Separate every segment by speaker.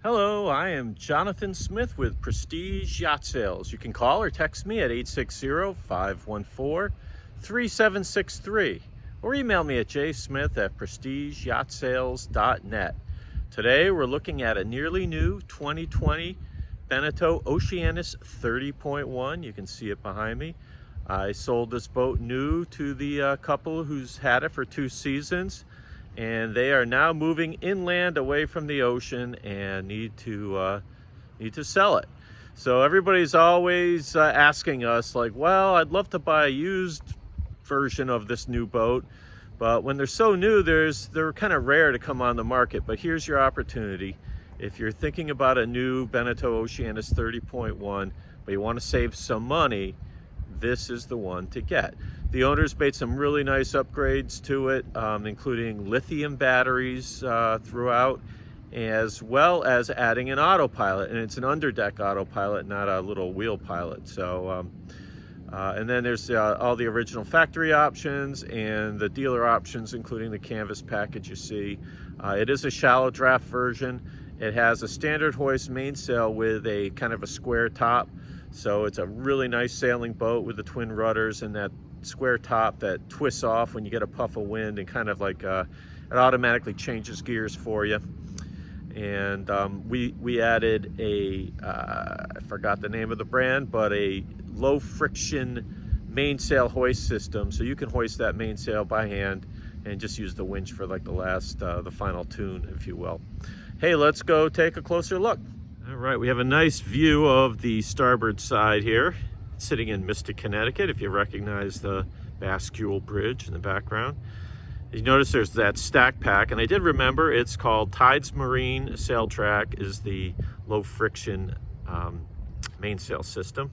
Speaker 1: Hello, I am Jonathan Smith with Prestige Yacht Sales. You can call or text me at 860-514-3763 or email me at jsmith@prestigeyahtsales.net. Today we're looking at a nearly new 2020 Beneteau Oceanis 30.1. You can see it behind me. I sold this boat new to the couple who's had it for 2 seasons. And they are now moving inland away from the ocean and need to sell it. So everybody's always asking us like, well, I'd love to buy a used version of this new boat, but when they're so new, they're kind of rare to come on the market. But here's your opportunity. If you're thinking about a new Beneteau Oceanis 30.1, but you want to save some money, this is the one to get. The owners made some really nice upgrades to it, including lithium batteries throughout, as well as adding an autopilot. And it's an underdeck autopilot, not a little wheel pilot. So, and then there's all the original factory options and the dealer options, including the canvas package you see. It is a shallow draft version. It has a standard hoist mainsail with a kind of a square top. So it's a really nice sailing boat with the twin rudders and that square top that twists off when you get a puff of wind, and kind of like it automatically changes gears for you. And we added I forgot the name of the brand, but a low friction mainsail hoist system, so you can hoist that mainsail by hand and just use the winch for like the final tune, if you will. Hey, let's go take a closer look. All right, we have a nice view of the starboard side here, sitting in Mystic, Connecticut, if you recognize the Bascule Bridge in the background. You notice there's that stack pack, and I did remember it's called Tides Marine Sail Track, is the low friction mainsail system.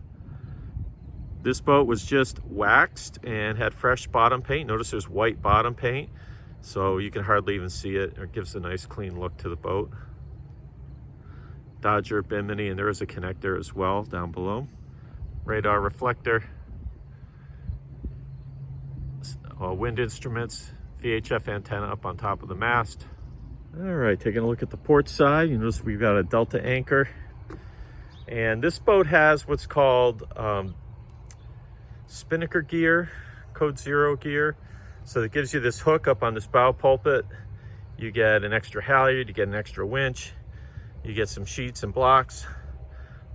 Speaker 1: This boat was just waxed and had fresh bottom paint. Notice there's white bottom paint, so you can hardly even see it. It gives a nice clean look to the boat. Dodger bimini, and there is a connector as well down below. Radar reflector, wind instruments, VHF antenna up on top of the mast. All right, taking a look at the port side, you notice we've got a Delta anchor. And this boat has what's called spinnaker gear, code 0 gear. So it gives you this hook up on this bow pulpit. You get an extra halyard, you get an extra winch, you get some sheets and blocks,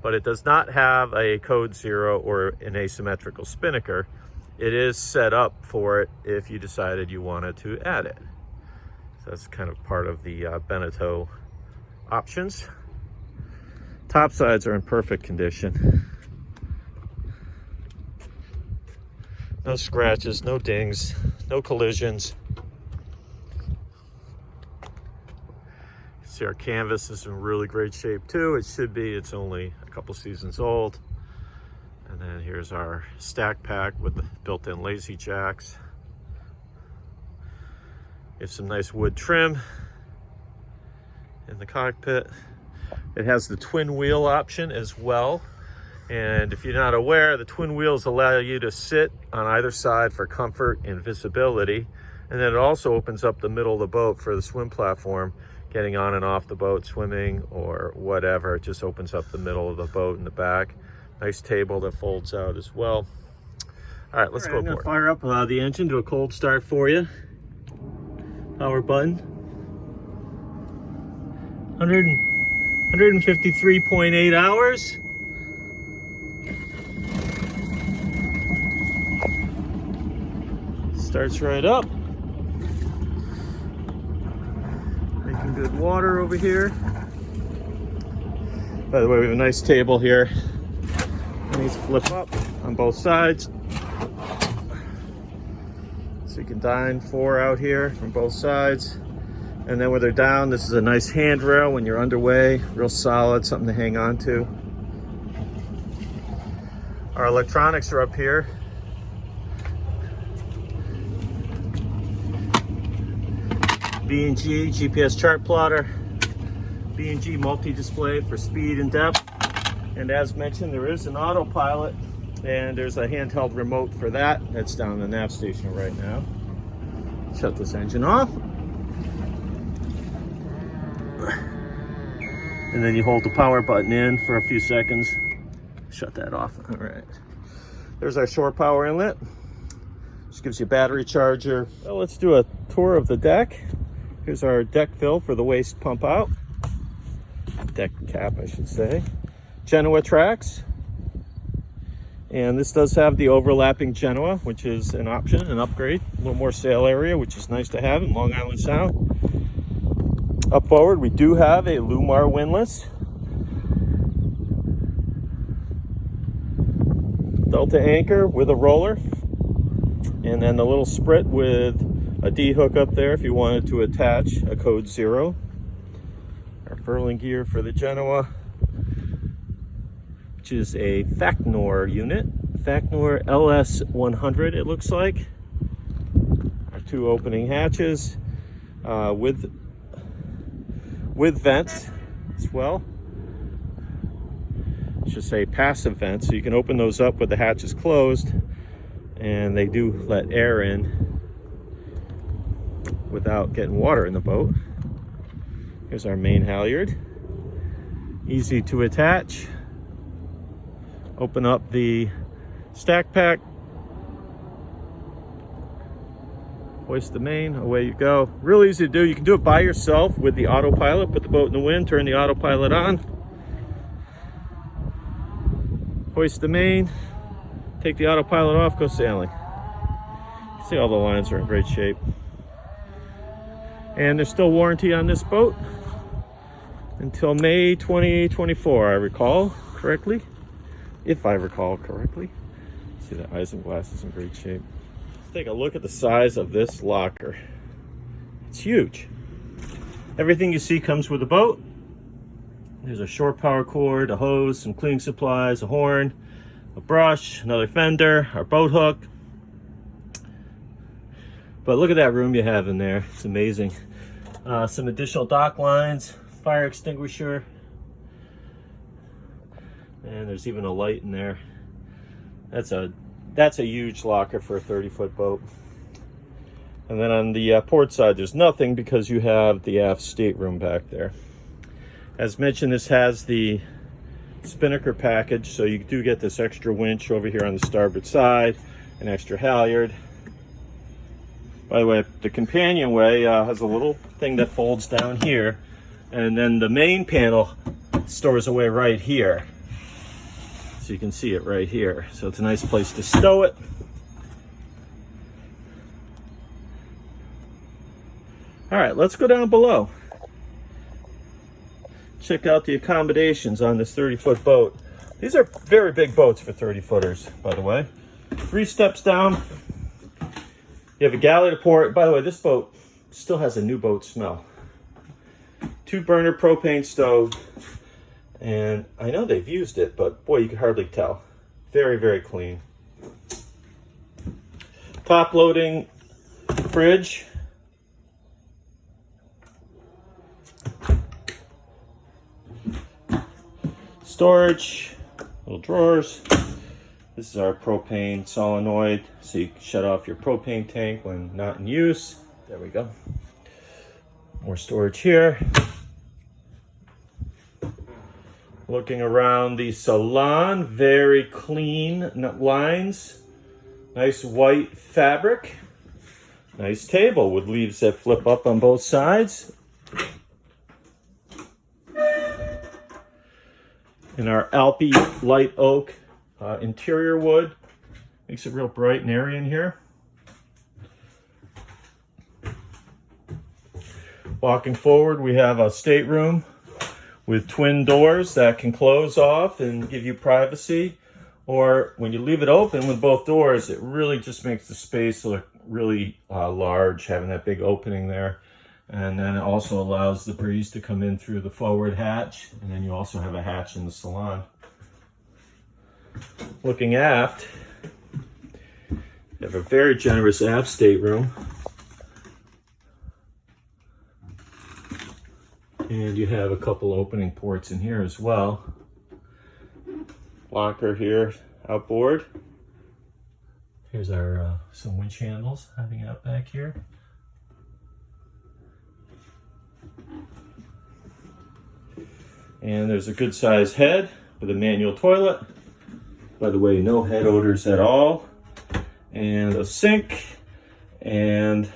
Speaker 1: but it does not have a code 0 or an asymmetrical spinnaker. It is set up for it if you decided you wanted to add it. So that's kind of part of the Beneteau options. Top sides are in perfect condition. No scratches, no dings, no collisions. See, our canvas is in really great shape too. It should be. It's only a couple seasons old. And then here's our stack pack with the built-in lazy jacks. Get some nice wood trim in the cockpit. It has the twin wheel option as well. And if you're not aware, the twin wheels allow you to sit on either side for comfort and visibility. And then it also opens up the middle of the boat for the swim platform, getting on and off the boat, swimming or whatever. It just opens up the middle of the boat in the back. Nice table that folds out as well. All right, let's go aboard. I'm gonna fire up the engine, do a cold start for you. Power button. 153.8 hours. Starts right up. Making good water over here. By the way, we have a nice table here. These flip up on both sides. So you can dine 4 out here from both sides. And then when they're down, this is a nice handrail when you're underway. Real solid, something to hang on to. Our electronics are up here. B&G GPS chart plotter, B&G multi-display for speed and depth. And as mentioned, there is an autopilot, and there's a handheld remote for that. That's down in the nav station right now. Shut this engine off. and then you hold the power button in for a few seconds. Shut that off. All right. There's our shore power inlet. Just gives you a battery charger. Well, let's do a tour of the deck. Here's our deck fill for the waste pump out. Deck cap, I should say. Genoa tracks. And this does have the overlapping Genoa, which is an option, an upgrade. A little more sail area, which is nice to have in Long Island Sound. Up forward, we do have a Lumar windlass. Delta anchor with a roller. And then the little sprit with a D-hook up there if you wanted to attach a code 0. Our furling gear for the Genoa, which is a Facnor unit. Facnor LS100 it looks like. Our 2 opening hatches with vents as well. It's just a passive vent, so you can open those up with the hatches closed, and they do let air in without getting water in the boat. Here's our main halyard. Easy to attach. Open up the stack pack. Hoist the main, away you go. Real easy to do. You can do it by yourself with the autopilot. Put the boat in the wind, turn the autopilot on. Hoist the main, take the autopilot off, go sailing. See, all the lines are in great shape. And there's still warranty on this boat until May 2024, I recall correctly. If I recall correctly. See, the isinglass is in great shape. Let's take a look at the size of this locker. It's huge. Everything you see comes with the boat. There's a shore power cord, a hose, some cleaning supplies, a horn, a brush, another fender, our boat hook. But look at that room you have in there. It's amazing. Some additional dock lines, fire extinguisher, and there's even a light in there. That's a huge locker for a 30-foot boat. And then on the port side, there's nothing because you have the aft stateroom back there. As mentioned, this has the spinnaker package, so you do get this extra winch over here on the starboard side, an extra halyard. By the way, the companionway has a little thing that folds down here, and then the main panel stores away right here. So you can see it right here. So it's a nice place to stow it. All right, let's go down below. Check out the accommodations on this 30-foot boat. These are very big boats for 30-footers, by the way. 3 steps down, you have a galley to port. By the way, this boat still has a new boat smell. 2-burner propane stove, and I know they've used it, but boy, you can hardly tell. Very, very clean. Top loading fridge. Storage, little drawers. This is our propane solenoid, so you can shut off your propane tank when not in use. There we go. More storage here. Looking around the salon, very clean lines. Nice white fabric. Nice table with leaves that flip up on both sides. And our Alpi light oak interior wood makes it real bright and airy in here. Walking forward, we have a stateroom with twin doors that can close off and give you privacy. Or when you leave it open with both doors, it really just makes the space look really large, having that big opening there. And then it also allows the breeze to come in through the forward hatch. And then you also have a hatch in the salon. Looking aft, you have a very generous aft stateroom. And you have a couple opening ports in here as well. Locker here outboard. Here's our some winch handles hanging out back here. And there's a good sized head with a manual toilet. By the way, no head odors at all. And a sink. And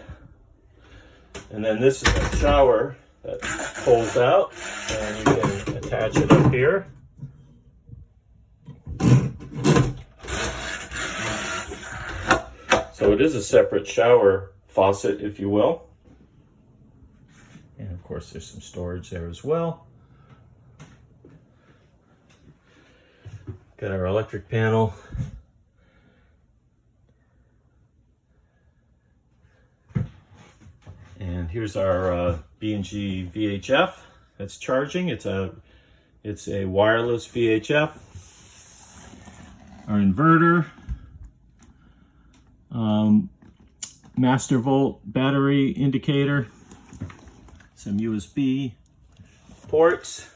Speaker 1: then this is a shower that pulls out, and you can attach it up here. So it is a separate shower faucet, if you will. And of course there's some storage there as well. Got our electric panel. And here's our B&G VHF that's charging. It's a wireless VHF. Our inverter. Master volt battery indicator. Some USB ports.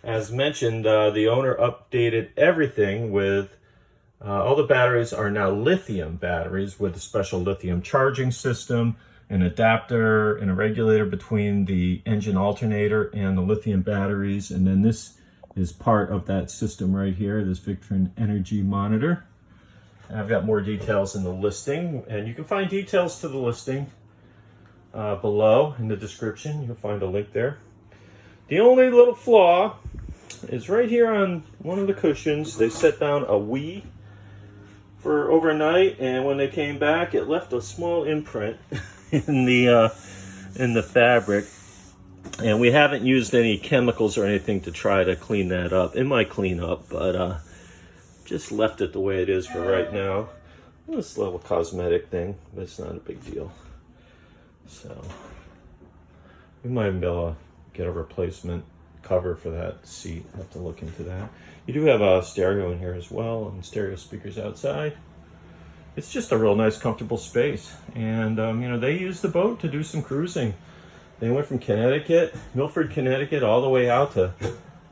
Speaker 1: As mentioned, the owner updated everything with all the batteries are now lithium batteries with a special lithium charging system, an adapter and a regulator between the engine alternator and the lithium batteries. And then this is part of that system right here, this Victron Energy Monitor. And I've got more details in the listing, and you can find details to the listing below in the description. You'll find a link there. The only little flaw is right here on one of the cushions. They set down a Wii for overnight, and when they came back, it left a small imprint in the fabric. And we haven't used any chemicals or anything to try to clean that up. It might clean up, but just left it the way it is for right now. This little cosmetic thing, but it's not a big deal. So we might be able to get a replacement cover for that seat. I'll have to look into that. You do have a stereo in here as well, and stereo speakers outside. It's just a real nice, comfortable space. And you know, they used the boat to do some cruising. They went from Connecticut, Milford, Connecticut, all the way out to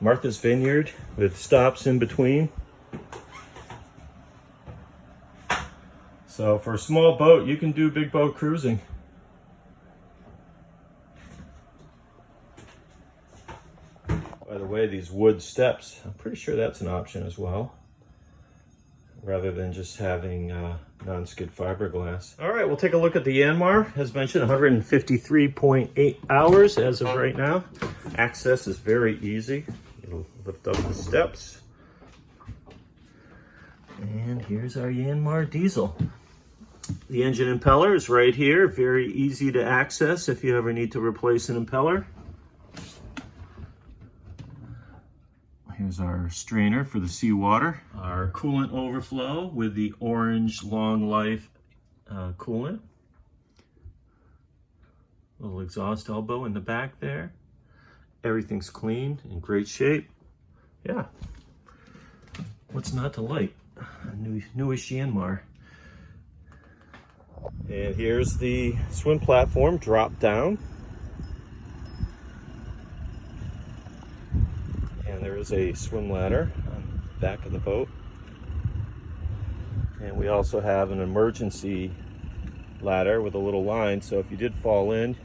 Speaker 1: Martha's Vineyard with stops in between. So for a small boat, you can do big boat cruising. By the way, these wood steps, I'm pretty sure that's an option as well, rather than just having non-skid fiberglass. All right, we'll take a look at the Yanmar. As mentioned, 153.8 hours as of right now. Access is very easy. You'll lift up the steps. And here's our Yanmar diesel. The engine impeller is right here. Very easy to access if you ever need to replace an impeller. Here's our strainer for the seawater. Our coolant overflow with the orange long life coolant. Little exhaust elbow in the back there. Everything's clean, in great shape. Yeah. What's not to like? Newish Yanmar. And here's the swim platform drop down. And there is a swim ladder on the back of the boat. And we also have an emergency ladder with a little line, so if you did fall in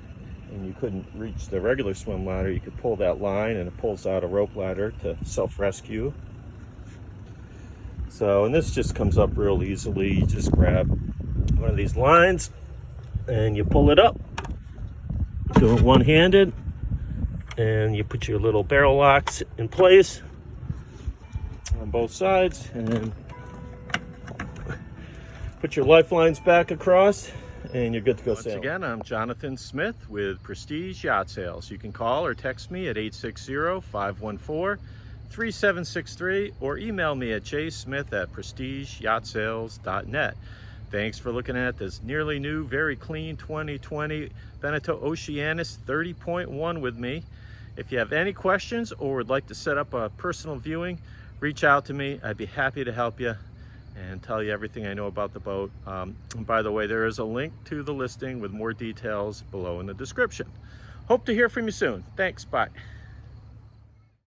Speaker 1: and you couldn't reach the regular swim ladder, you could pull that line and it pulls out a rope ladder to self-rescue. So, and this just comes up real easily. You just grab one of these lines and you pull it up. Do it one-handed, and you put your little barrel locks in place on both sides, and put your lifelines back across, and you're good to go sailing. Once again, I'm Jonathan Smith with Prestige Yacht Sales. You can call or text me at 860-514-3763 or email me at jsmith@prestigeyaichtsales.net. Thanks for looking at this nearly new, very clean 2020 Beneteau Oceanis 30.1 with me. If you have any questions or would like to set up a personal viewing, reach out to me. I'd be happy to help you and tell you everything I know about the boat. And by the way, there is a link to the listing with more details below in the description. Hope to hear from you soon. Thanks, bye.